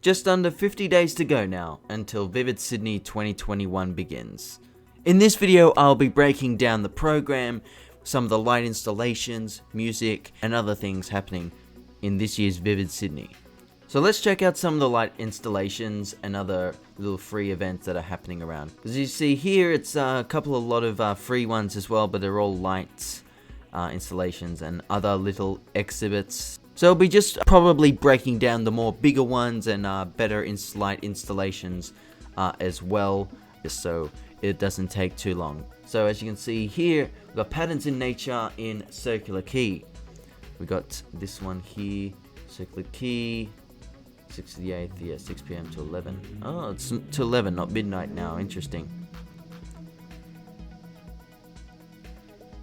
Just under 50 days to go now until Vivid Sydney 2021 begins. In this video, I'll be breaking down the program, some of the light installations, music, and other things happening in this year's Vivid Sydney. So let's check out some of the light installations and other little free events that are happening around. As you see here, it's a lot of free ones as well, but they're all lights installations and other little exhibits. So I'll be just probably breaking down the more bigger ones and better light installations as well, just so it doesn't take too long. So as you can see here, we've got Patterns in Nature in Circular Quay. We got this one here, Circular Quay, 6 to the 8th, yeah, 6 p.m. to 11. Oh, it's to 11, not midnight now, interesting.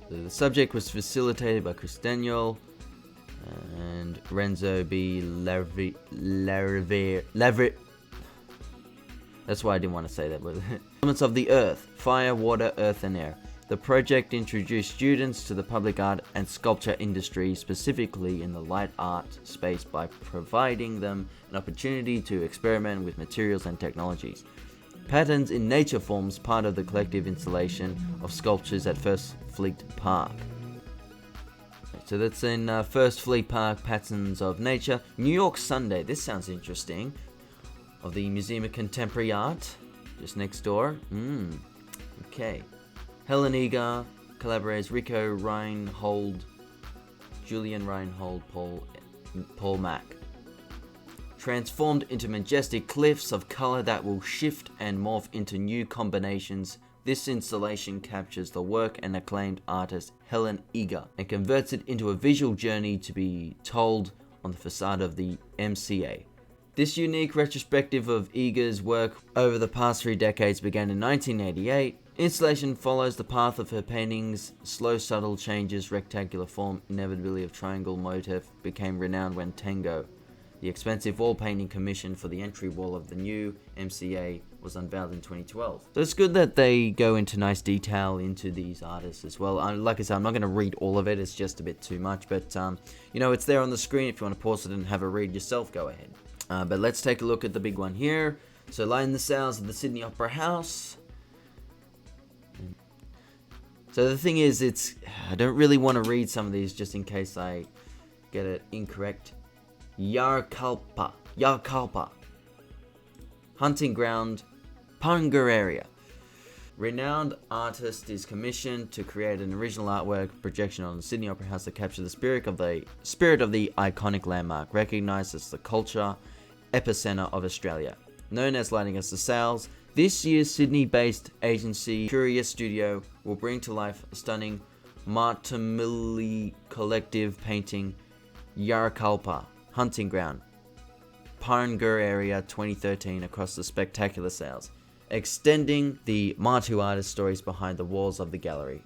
The subject was facilitated by Chris Daniel and Renzo B. Lavrier. That's why I didn't want to say that. But Elements of the Earth, Fire, Water, Earth and Air. The project introduced students to the public art and sculpture industry, specifically in the light art space, by providing them an opportunity to experiment with materials and technologies. Patterns in Nature forms part of the collective installation of sculptures at First Fleet Park. So that's in First Fleet Park, Patterns of Nature. New York Sunday, this sounds interesting. Of the Museum of Contemporary Art, just next door. Okay. Helen Eager, collaborators Rico Reinhold, Julian Reinhold, Paul Mack. Transformed into majestic cliffs of color that will shift and morph into new combinations, this installation captures the work and acclaimed artist Helen Eager and converts it into a visual journey to be told on the facade of the MCA. This unique retrospective of Eager's work over the past 3 decades began in 1988. Installation follows the path of her paintings. Slow, subtle changes, rectangular form, inevitability of triangle motif became renowned when Tango, the expensive wall painting commission for the entry wall of the new MCA, was unveiled in 2012. So it's good that they go into nice detail into these artists as well. Like I said, I'm not going to read all of it, it's just a bit too much, but you know, it's there on the screen. If you want to pause it and have a read yourself, go ahead. But let's take a look at the big one here. So Lighting the Sails of the Sydney Opera House. So the thing is, I don't really want to read some of these just in case I get it incorrect. Yarkalpa. Hunting ground, Pangaria. Renowned artist is commissioned to create an original artwork projection on the Sydney Opera House to capture the spirit of the iconic landmark, recognised as the culture epicenter of Australia. Known as Lighting Us the Sails, this year's Sydney-based agency Curious Studio will bring to life a stunning Martamili collective painting, Yarkalpa, Hunting Ground, Parngur Area 2013, across the spectacular sails, extending the Martu artist stories behind the walls of the gallery.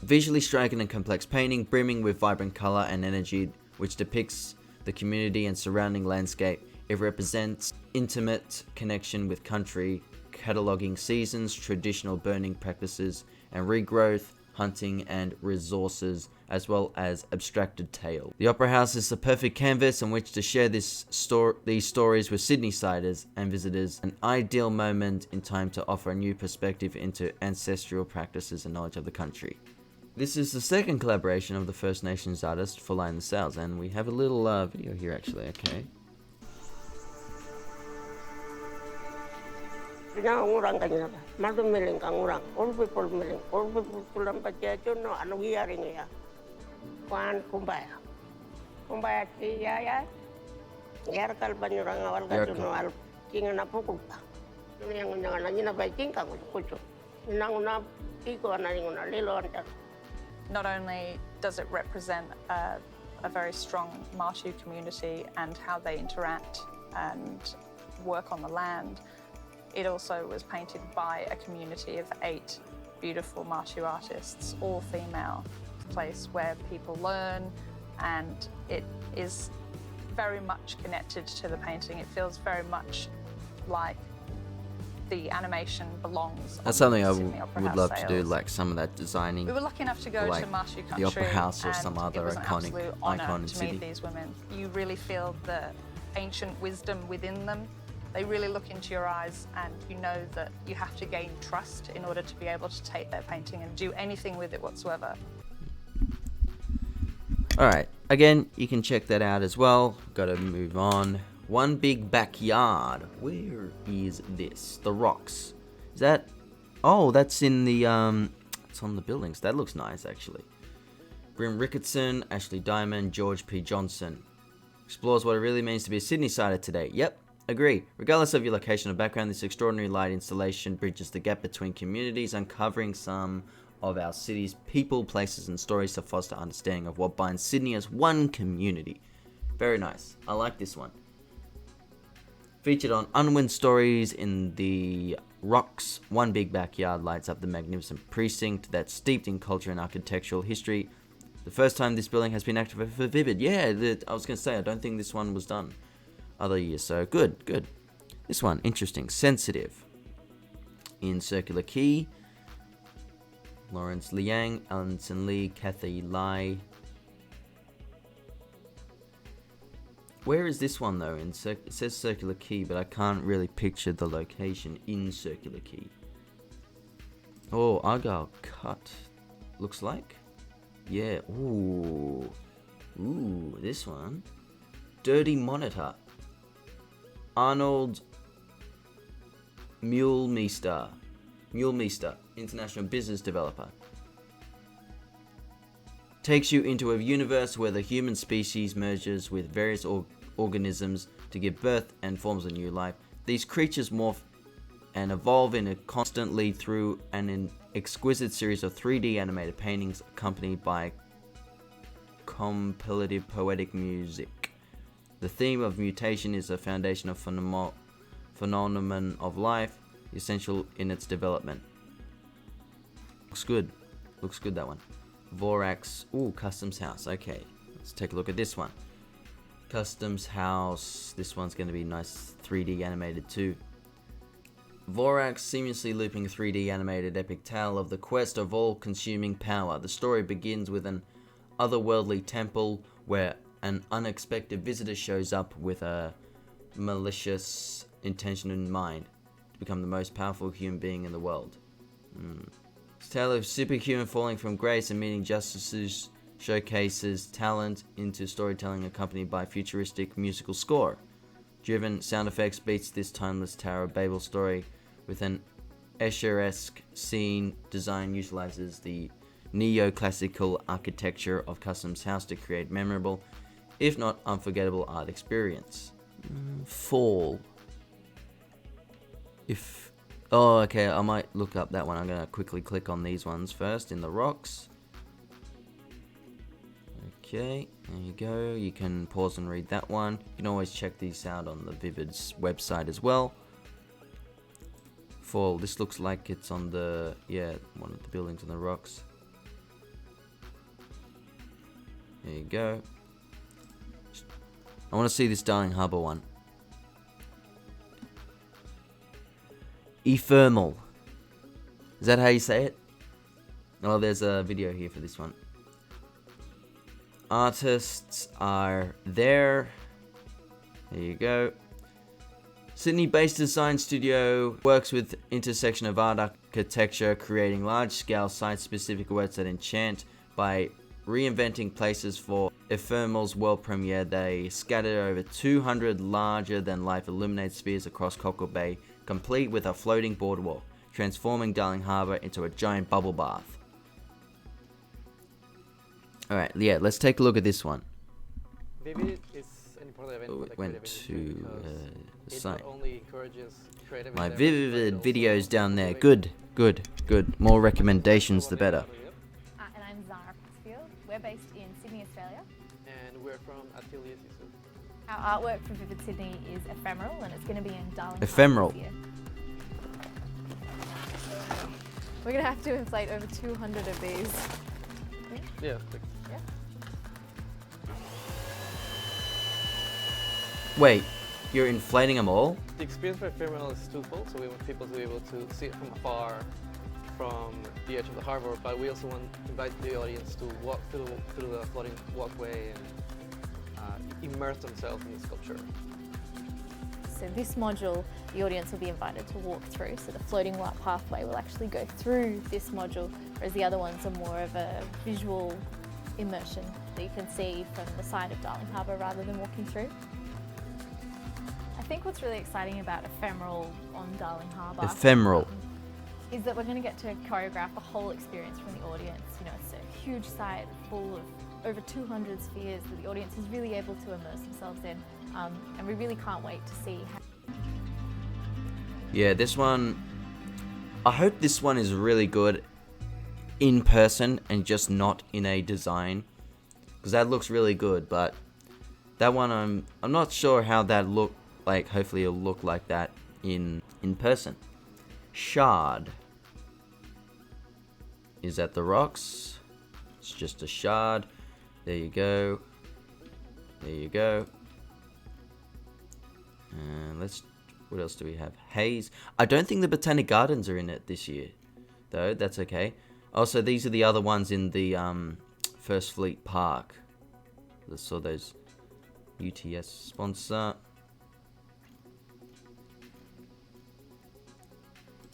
Visually striking and complex painting, brimming with vibrant colour and energy, which depicts the community and surrounding landscape. It represents intimate connection with country, cataloguing seasons, traditional burning practices, and regrowth, hunting and resources, as well as abstracted tale. The Opera House is the perfect canvas on which to share these stories with Sydney-siders and visitors, an ideal moment in time to offer a new perspective into ancestral practices and knowledge of the country. This is the second collaboration of the First Nations artist for Lighting the Sails, and we have a little video here actually, okay. Orang kanina ba? Maldum meling kang orang. All people meling. All people tulang baca jono anu giaring ya. Kuan kumbaya. Kumbaya tiya ya. Yar kal banyurang awal jono al kinga na pukulpa. Ini yang jangan lagi na baking kang kucu. Nang una piko anani una lelo antar. Not only does it represent a very strong Martu community and how they interact and work on the land, it also was painted by a community of 8 beautiful Martu artists, all female. A place where people learn, and it is very much connected to the painting. It feels very much like the animation belongs. That's something I Sydney Opera would House love to do, sales. like some of that designing. We were lucky enough to go like to Martu Country, the Opera House or and some other it was an iconic absolute honour icon in to Sydney. meet these women. You really feel the ancient wisdom within them. They really look into your eyes, and you know that you have to gain trust in order to be able to take their painting and do anything with it whatsoever. Alright, again, you can check that out as well. Gotta move on. One big backyard. Where is this? The rocks. Is that... Oh, that's in the, it's on the buildings. That looks nice, actually. Grim Ricketson, Ashley Diamond, George P. Johnson. Explores what it really means to be a Sydney-sider today. Yep, agree. Regardless of your location or background, this extraordinary light installation bridges the gap between communities, uncovering some of our city's people, places, and stories to foster understanding of what binds Sydney as one community. Very nice. I like this one. Featured on Unwind Stories in the Rocks, one big backyard lights up the magnificent precinct that's steeped in culture and architectural history. The first time this building has been activated for Vivid. Yeah, I was going to say, I don't think this one was done other years, so good, good. This one, interesting. Sensitive. In Circular Quay. Lawrence Liang, Alison Lee, Kathy Lai. Where is this one though? It says Circular Quay, but I can't really picture the location in Circular Quay. Oh, Argyle Cut. Looks like. Yeah. Ooh. Ooh, this one. Dirty Monitor. Arnold Mulemeester, international business developer. Takes you into a universe where the human species merges with various organisms to give birth and forms a new life. These creatures morph and evolve in a constantly through an exquisite series of 3D animated paintings accompanied by compilative poetic music. The theme of mutation is the foundation of phenomenon of life, essential in its development. Looks good. Looks good, that one. Vorax. Ooh, Customs House. Okay, let's take a look at this one. Customs House. This one's going to be nice 3D animated too. Vorax, seamlessly looping 3D animated epic tale of the quest of all-consuming power. The story begins with an otherworldly temple where an unexpected visitor shows up with a malicious intention in mind to become the most powerful human being in the world. It's a tale of superhuman falling from grace and meeting justices, showcases talent into storytelling accompanied by futuristic musical score. Driven sound effects beats this timeless Tower of Babel story with an Escher-esque scene design utilizes the neoclassical architecture of Customs House to create memorable, if not unforgettable, art experience. Fall. Oh, okay, I might look up that one. I'm going to quickly click on these ones first in the rocks. Okay, there you go. You can pause and read that one. You can always check these out on the Vivid's website as well. Fall. This looks like it's on the, one of the buildings on the rocks. There you go. I want to see this Darling Harbour one. EPHEMERAL. Is that how you say it? Oh, there's a video here for this one. Artists are there. There you go. Sydney-based design studio works with intersection of art architecture, creating large-scale site-specific works that enchant by reinventing places. For EPHEMERAL's world premiere, they scattered over 200 larger-than-life illuminated spheres across Cockle Bay, complete with a floating boardwalk, transforming Darling Harbour into a giant bubble bath. Alright, yeah, let's take a look at this one. Vivid is an important event. Oh, it went to the site. My Vivid videos down there. Good, good, good. More recommendations, the better. And I'm Zara Passfield. We're based in Sydney, Australia. And we're from Atelier Sisu. Our artwork for Vivid Sydney is Ephemeral, and it's going to be in Darling Ephemeral. Harbour this year. We're going to have to inflate over 200 of these. Yeah. Wait, you're inflating them all? The experience for Ephemeral is twofold, so we want people to be able to see it from afar, from the edge of the harbour, but we also want to invite the audience to walk through the floating walkway and immerse themselves in the sculpture. So this module, the audience will be invited to walk through. So the floating white pathway will actually go through this module, whereas the other ones are more of a visual immersion that you can see from the side of Darling Harbour rather than walking through. I think what's really exciting about Ephemeral on Darling Harbour is that we're going to get to choreograph the whole experience from the audience. You know, it's a huge site full of over 200 spheres that the audience is really able to immerse themselves in, and we really can't wait to see how. Yeah, this one, I hope this one is really good in person and just not in a design, because that looks really good, but that one I'm not sure how that look like. Hopefully it'll look like that in person. Shard is at the rocks. It's just a shard. There you go. There you go. And what else do we have? Haze. I don't think the Botanic Gardens are in it this year, though. That's okay. Also, these are the other ones in the First Fleet Park. I saw those UTS sponsor.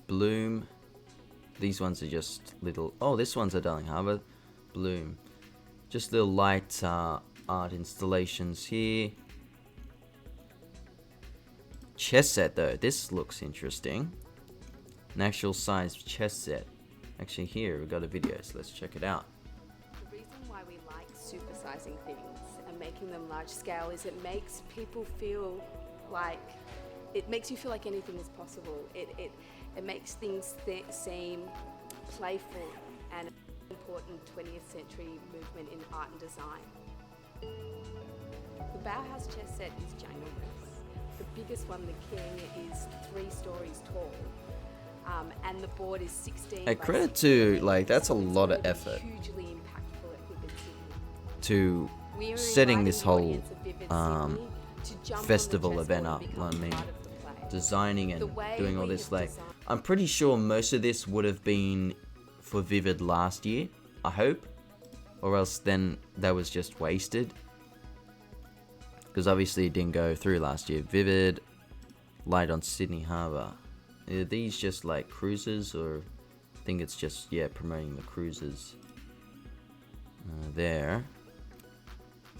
Bloom. These ones are just little. Oh, this one's at Darling Harbour. Bloom. Just little light art installations here. Chess set though. This looks interesting. An actual size chess set. Actually, here we've got a video, so let's check it out. The reason why we like supersizing things and making them large scale is it makes people feel like, it makes you feel like anything is possible. It makes things seem playful and an important 20th century movement in art and design. The Bauhaus chess set is ginormous. The biggest one, the King, is 3 stories tall. And the board is 16. Hey, credit to, like, that's a lot of effort hugely impactful at Vivid Sydney. to We are setting inviting this the whole audience of Vivid Sydney to jump on the festival event chessboard up. and I become mean, part of the play. designing and The way doing all we this. have Like, designed- I'm pretty sure most of this would have been for Vivid last year, I hope, or else then that was just wasted, because obviously it didn't go through last year. Vivid light on Sydney Harbour. Are these just like cruises, or I think it's just, yeah, promoting the cruises. There.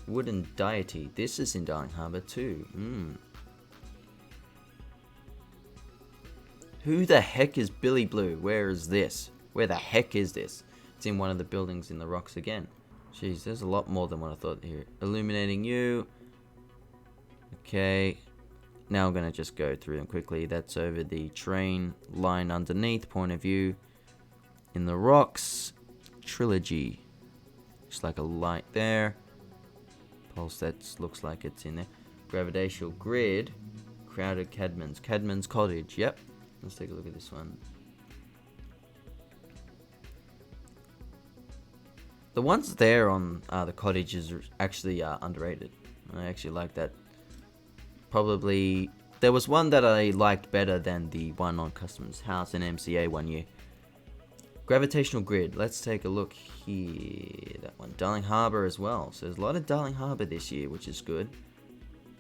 Wooden Deity. This is in Darling Harbour too. Who the heck is Billy Blue? Where is this? Where the heck is this? It's in one of the buildings in the rocks again. Jeez, there's a lot more than what I thought here. Illuminating You. Okay. Now I'm going to just go through them quickly. That's over the train line underneath. Point of view in the rocks. Trilogy. Just like a light there. Pulse, that looks like it's in there. Gravitational Grid. Crowded Cadman's. Cadman's Cottage. Yep. Let's take a look at this one. The ones there on the cottage is actually underrated. I actually like that. Probably, there was one that I liked better than the one on Customs House in MCA one year. Gravitational Grid. Let's take a look here. That one. Darling Harbour as well. So there's a lot of Darling Harbour this year, which is good.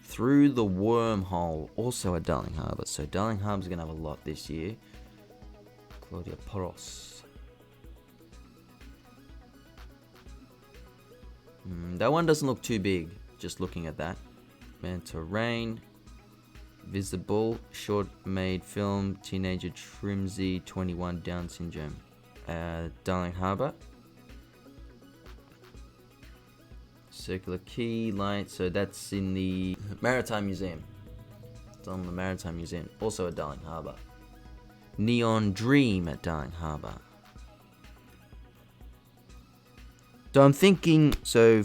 Through the Wormhole, also at Darling Harbour. So Darling Harbour's going to have a lot this year. Claudia Poros. That one doesn't look too big, just looking at that. Manta Rain. Visible. Short made film. Teenager Trimsy 21 Down syndrome. Darling Harbour. Circular Quay light. So that's in the Maritime Museum. It's on the Maritime Museum. Also at Darling Harbour. Neon Dream at Darling Harbour. So I'm thinking, the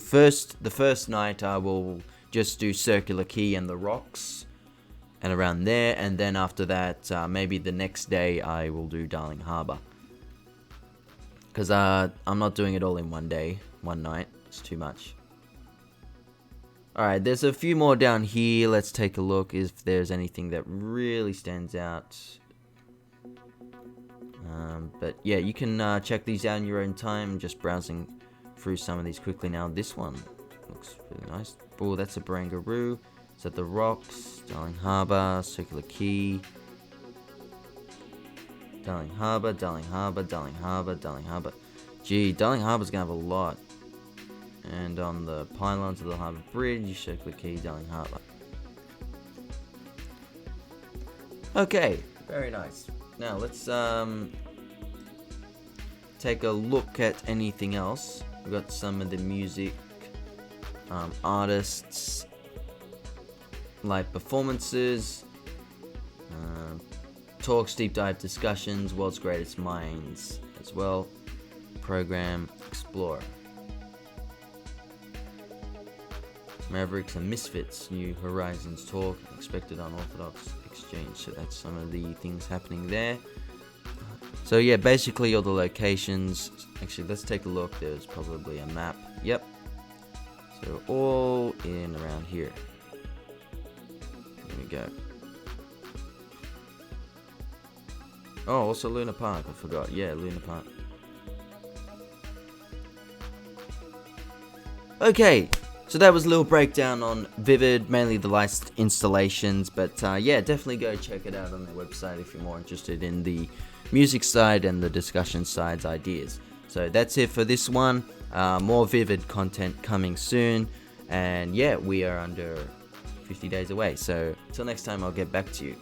first night I will just do Circular Quay and the rocks and around there, and then after that, maybe the next day I will do Darling Harbour. Because I'm not doing it all in one day, one night. It's too much. Alright, there's a few more down here. Let's take a look if there's anything that really stands out. But yeah, you can check these out in your own time, just browsing through some of these quickly now. This one looks really nice. Oh, that's a Barangaroo. So the Rocks, Darling Harbour, Circular Quay, Darling Harbour, Darling Harbour, Darling Harbour, Darling Harbour. Gee, Darling Harbour's gonna have a lot. And on the pylons of the Harbour Bridge, Circular Quay, Darling Harbour. Okay, very nice. Now let's take a look at anything else. We've got some of the music, artists, live performances, talks, deep dive discussions, world's greatest minds as well. Program Explorer. Mavericks and Misfits, New Horizons talk, expected unorthodox exchange. So that's some of the things happening there. So yeah, basically all the locations. Actually, let's take a look. There's probably a map. Yep. So all in around here. There we go. Oh, also Luna Park. I forgot. Yeah, Luna Park. Okay. So that was a little breakdown on Vivid, mainly the licensed installations, but yeah, definitely go check it out on their website if you're more interested in the music side and the discussion side's ideas. So that's it for this one. More Vivid content coming soon, and yeah, we are under 50 days away. So until next time, I'll get back to you.